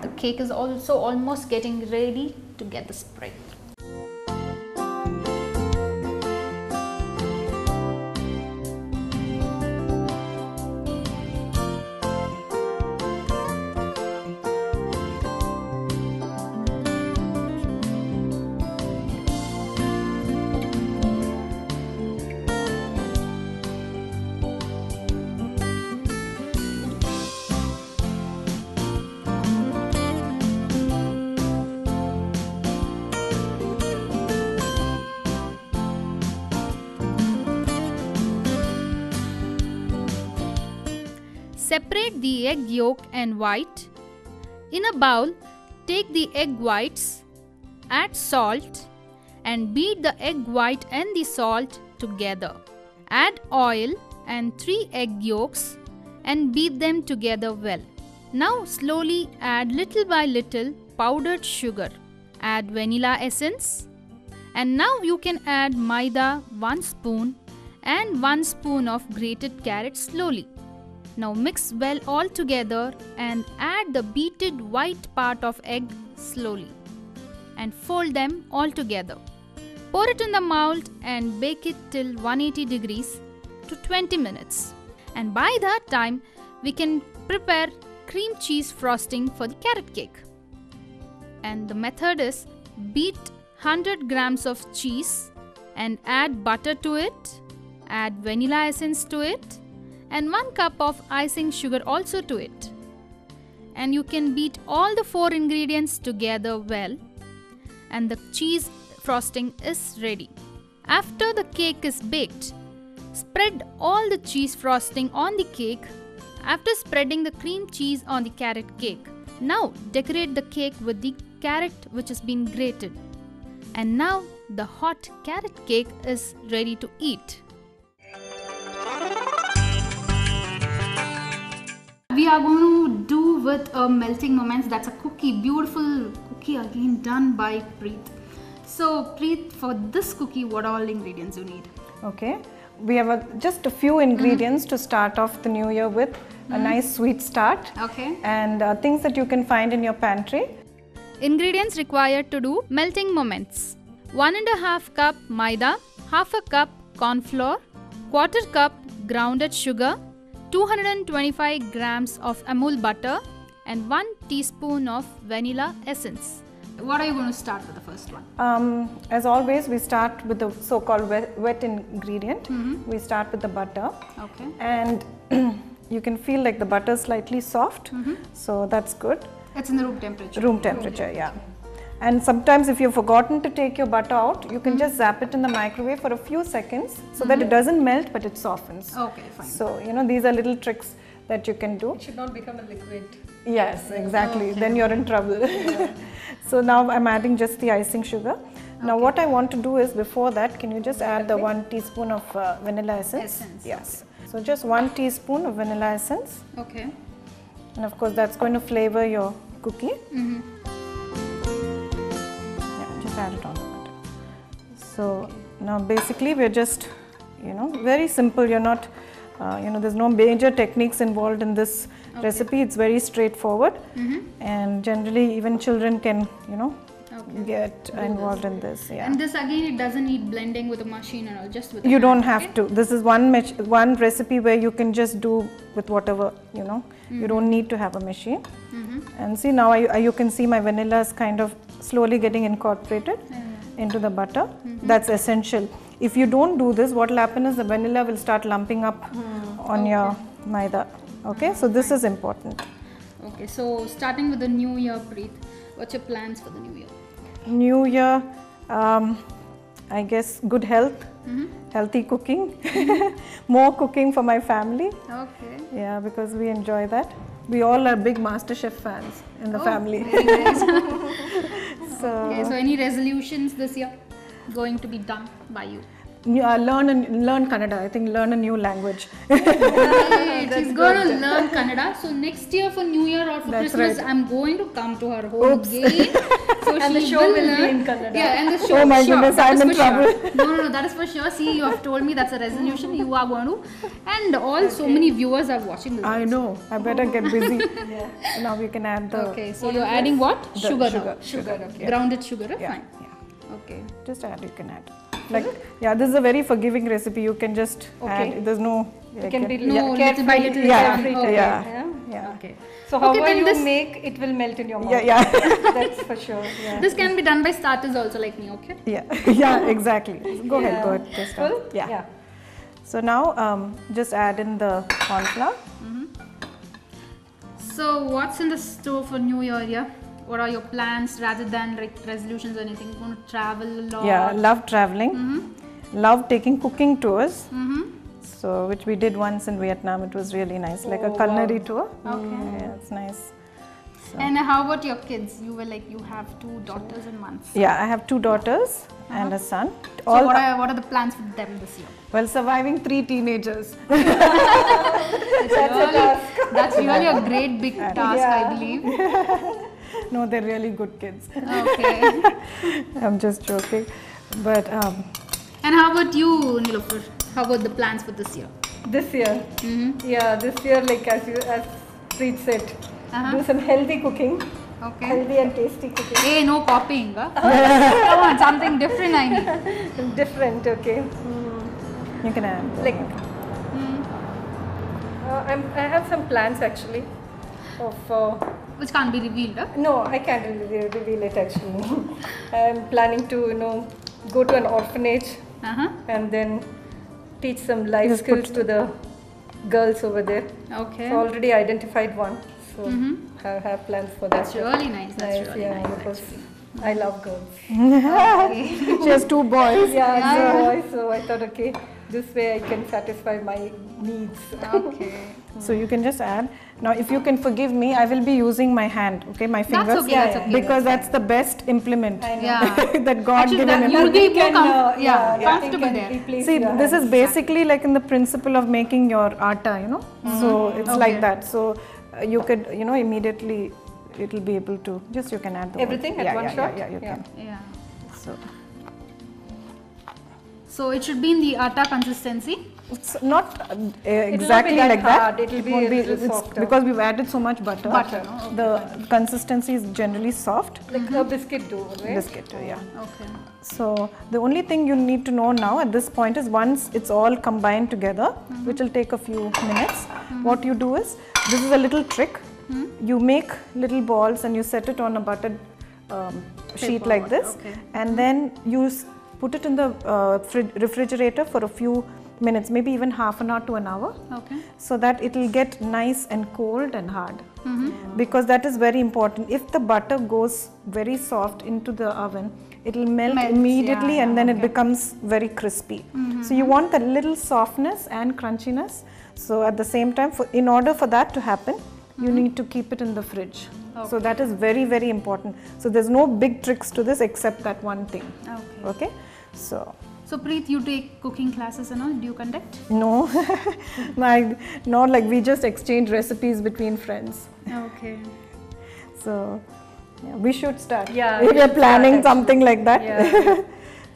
The cake is also almost getting ready to get the spread. Separate the egg yolk and white. In a bowl, take the egg whites, add salt and beat the egg white and the salt together. Add oil and 3 egg yolks and beat them together well. Now slowly add little by little powdered sugar. Add vanilla essence. And now you can add maida 1 spoon and 1 spoon of grated carrot slowly. Now mix well all together and add the beaten white part of egg slowly and fold them all together. Pour it in the mold and bake it till 180 degrees to 20 minutes. And by that time, we can prepare cream cheese frosting for the carrot cake. And the method is beat 100 grams of cheese and add butter to it, add vanilla essence to it, and 1 cup of icing sugar also to it. And you can beat all the 4 ingredients together well, and the cheese frosting is ready. After the cake is baked, spread all the cheese frosting on the cake after spreading the cream cheese on the carrot cake. Now decorate the cake with the carrot which has been grated. And now the hot carrot cake is ready to eat. We are going to do with a melting moments. That's a cookie, beautiful cookie again done by Preet. So Preet, for this cookie, what all ingredients you need? Okay, we have just a few ingredients to start off the new year with. A nice sweet start. Okay. And things that you can find in your pantry. Ingredients required to do melting moments: 1.5 cup maida, half a cup corn flour, 1/4 cup grounded sugar, 225 grams of Amul butter and 1 teaspoon of vanilla essence. What are you going to start with the first one? As always, we start with the so-called wet ingredient. We start with the butter. Okay. And you can feel like the butter is slightly soft, so that's good. It's in the room temperature. Room temperature, yeah. And sometimes if you've forgotten to take your butter out, you can just zap it in the microwave for a few seconds so that it doesn't melt but it softens. Okay, fine. So, you know, these are little tricks that you can do. It should not become a liquid. Yes, exactly. Then you're in trouble. So now I'm adding just the icing sugar. Now what I want to do is, before that, can you just add the 1 teaspoon of vanilla essence? Yes. Okay. So just 1 teaspoon of vanilla essence. Okay. And of course that's going to flavor your cookie. Just add it on the butter. So now basically we're just, you know, very simple. You're not, you know, there's no major techniques involved in this recipe. It's very straightforward, and generally even children can, you know, get involved in this. Yeah. And this again, it doesn't need blending with a machine and all, just with you don't have to. This is one recipe where you can just do with whatever, you know. You don't need to have a machine. And see, now you can see my vanilla is kind of slowly getting incorporated into the butter. That's essential. If you don't do this, what will happen is the vanilla will start lumping up on your maida. Okay, so this is important. Okay, so starting with the new year, Preet, what's your plans for the new year? New year, I guess good health, healthy cooking, more cooking for my family. Okay. Yeah, because we enjoy that. We all are big MasterChef fans in the family. Very nice. So any resolutions this year going to be done by you? learn Kannada. I think learn a new language. Right. She's going to learn Kannada. So next year for New Year or for That's Christmas, right. I'm going to come to her home again. So And the she show will be learn. in Kannada. Yeah, and the show. Oh my sure, goodness, that I'm is in for trouble. Sure. No, that is for sure. See, you have told me that's a resolution you are going to. And all so many viewers are watching this. I know. I better get busy. Now we can add the Okay, so you're adding what? Sugar now. Sugar. Okay. Grounded sugar, Yeah. fine. Yeah. Okay. Just add. You can add. Like this is a very forgiving recipe. You can just add. There's no. It can be No, little by carefree little. Yeah. every time. Okay. Yeah. Okay. So Okay, however then you this- make, it will melt in your mouth. Yeah. That's for sure. Yeah. This can be done by starters also like me, okay? Yeah. Yeah. Exactly. Go ahead. Go ahead. Just Full? yeah. So now just add in the corn flour. So what's in the store for New Year? Yeah. What are your plans rather than like resolutions or anything? You want to travel a lot? Yeah. Love traveling. Love taking cooking tours. Mm-hmm. So which we did once in Vietnam. It was really nice. Like a Oh, culinary wow. tour. Okay. Yeah. It's nice. And how about your kids? You were like you have 2 daughters and 1 son. Yeah. I have 2 daughters and a son. So what are the plans for them this year? Well, surviving 3 teenagers. That's really a great big task, I believe. No, they're really good kids. Okay. I'm just joking. But And how about you, Nilofer? How about the plans for this year? This year, yeah, this year, like as Preet said, do some healthy cooking, Okay. healthy and tasty cooking. Hey, no copying. Come on, something different I need. Different, okay. you can add. Like, I have some plans actually. Of Which can't be revealed. Huh? no, I can't reveal it actually. I'm planning to go to an orphanage Uh-huh. and then teach some life Just skills to the girls over there. Okay. So already identified one. So I have plans for that. That's really nice. That's Nice, really yeah, nice. because Actually. I love girls. She has 2 boys. Yeah, so I thought, okay, this way I can satisfy my needs. Okay. So you can just add. Now, if you can forgive me, I will be using my hand, okay, my fingers. That's okay. That's okay. Because that's the best implement Yeah. that God Actually, given. you'll be more nothing comfortable can there. replace See, your this is hands. basically like in the principle of making your atta, So it's like Okay. that. So you could, immediately it will be able to. Just you can add the Everything whole- at one shot? Yeah, you Yeah. can. Yeah. So So it should be in the atta consistency. it's not be exactly that like hard. that. It'll be won't a little it's softer. because we've added so much butter. Butter, no? Okay, The consistency is generally soft. Like a biscuit dough, right? Biscuit, yeah. Okay. So the only thing you need to know now at this point is once it's all combined together, which will take a few minutes, what you do is, this is a little trick. You make little balls and you set it on a buttered sheet like this, okay. and then you put it in the refrigerator for a few minutes, maybe even half an hour to an hour, Okay. so that it will get nice and cold and hard. Because that is very important. If the butter goes very soft into the oven, it will melt Melts, immediately yeah, and then it becomes very crispy. So you want that little softness and crunchiness. So at the same time, in order for that to happen, you need to keep it in the fridge. So that is very, very important. So there's no big tricks to this except that one thing. Okay. Okay? So So Preet, you take cooking classes and all? Do you conduct? no, not like we just exchange recipes between friends. Okay. So yeah, we should start. Yeah, if we you're should planning start, something like that. Yeah.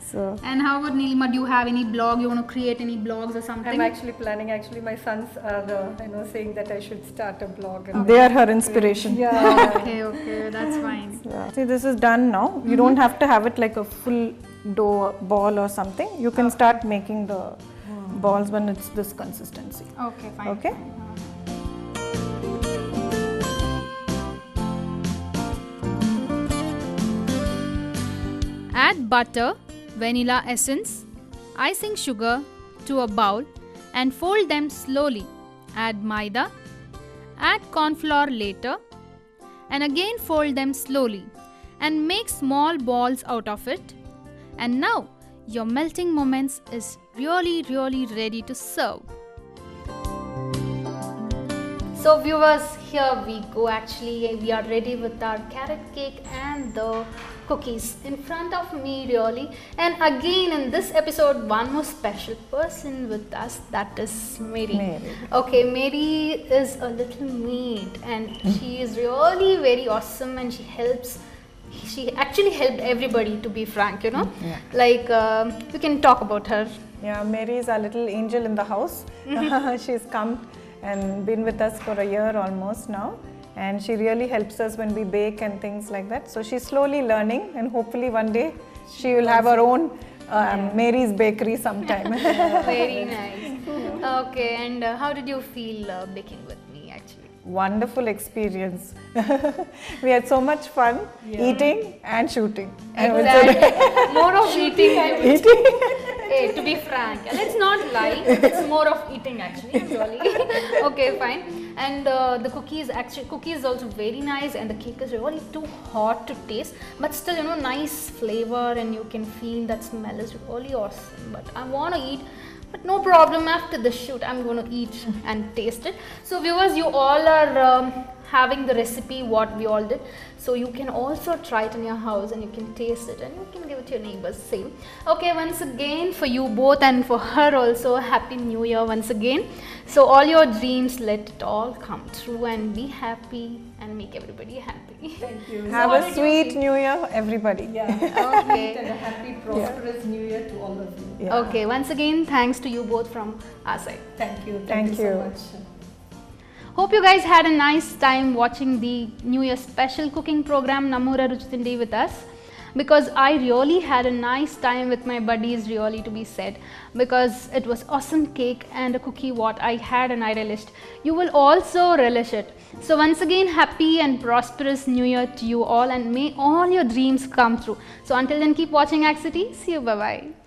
So And how about Nilima? Do you have any blog? You want to create any blogs or something? I'm actually planning. Actually, my sons are, saying that I should start a blog. And they are her inspiration. yeah. Okay, that's fine. Yeah. See, this is done now. You don't have to have it like a full dough ball or something. You can start making the balls when it's this consistency. Okay, fine. Okay. Add butter, vanilla essence, icing sugar to a bowl and fold them slowly. Add maida, add corn flour later and again fold them slowly and make small balls out of it. And now your melting moments is really ready to serve. So viewers, here we go. Actually, we are ready with our carrot cake and the cookies in front of me, really. And again, in this episode, one more special person with us, that is Mary. Okay, Mary is a little maid, and she is really very awesome, and she actually helped everybody, to be frank, you know. Like, you can talk about her. Yeah, Mary is our little angel in the house. She's come and been with us for a year almost now, and she really helps us when we bake and things like that. So she's slowly learning, and hopefully one day she will have her own Mary's bakery sometime. Very nice. Okay, and how did you feel baking with me actually? Wonderful experience. We had so much fun eating and shooting. Exactly. More of eating. Hey, to be frank, let's not lie. It's more of eating actually. Really. Okay, fine. And the cookie is also very nice, and the cake is really too hot to taste, but still, you know, nice flavor, and you can feel that smell is really awesome. But I want to eat. But no problem, after the shoot I'm going to eat and taste it. So viewers, you all are having the recipe what we all did, so you can also try it in your house and you can taste it and you can give it to your neighbors, same. Okay, once again for you both and for her also, Happy New Year once again. So all your dreams, let it all come true and be happy and make everybody happy. Thank you. Have a sweet New Year, everybody. Yeah. Okay. And a happy, prosperous New Year to all of you. Yeah. Okay, once again thanks to you both from our side. Thank you. Thank you so you. much. Hope you guys had a nice time watching the New Year special cooking program Nammura Ruchitindi with us, because I really had a nice time with my buddies, really, to be said, because it was awesome cake and a cookie what I had and I relished. You will also relish it. So once again, happy and prosperous New Year to you all, and may all your dreams come true. So until then, keep watching Axity. See you. Bye bye.